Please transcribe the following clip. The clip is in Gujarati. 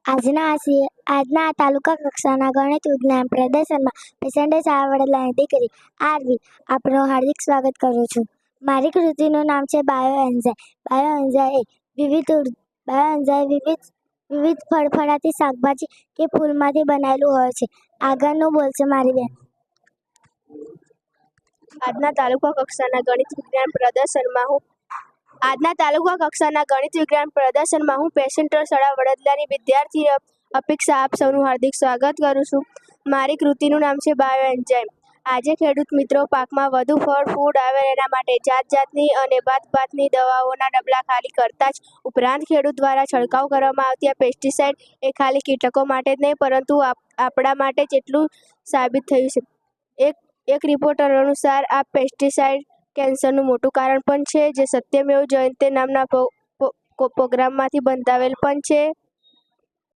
આજના આ તાલુકા કક્ષાના ગણિત વિજ્ઞાન પ્રદર્શનમાં પર્સન્ટેજ આવડેલાની દીકરી આરવી આપનું હાર્દિક સ્વાગત કરું છું. મારી કૃતિનું નામ છે બાયોએન્ઝાઇમ. બાયોએન્ઝાઇમ વિવિધ ફળફળાતી શાકભાજી કે ફૂલમાંથી બનાવેલું હોય છે. આગળનું બોલશે મારી બેન. આજના તાલુકા કક્ષાના ગણિત વિજ્ઞાન પ્રદર્શનમાં હું પેસેન્ટર શાળા વડોદરાની વિદ્યાર્થી અપેક્ષા આપ સૌનું હાર્દિક સ્વાગત કરું છું. મારી કૃતિનું નામ છે બાયોએન્ઝાઇમ. આજે ખેડૂત મિત્રો પાકમાં વધુ ફળ ફૂડ આવે એના માટે જાતની અને ભાતની દવાઓના ડબલા ખાલી કરતા જ ઉપરાંત ખેડૂત દ્વારા છંટકાવ કરવામાં આવતી આ પેસ્ટિસાઇડ એ ખાલી કીટકો માટે જ નહીં પરંતુ આપણા માટે જ એટલું સાબિત થયું છે. એક રિપોર્ટ અનુસાર આ પેસ્ટિસાઇડ કેન્સરનું મોટું કારણ પણ છે, જે સત્યમેવ જયતે નામના પ્રોગ્રામમાંથી બંધાવેલ પણ છે.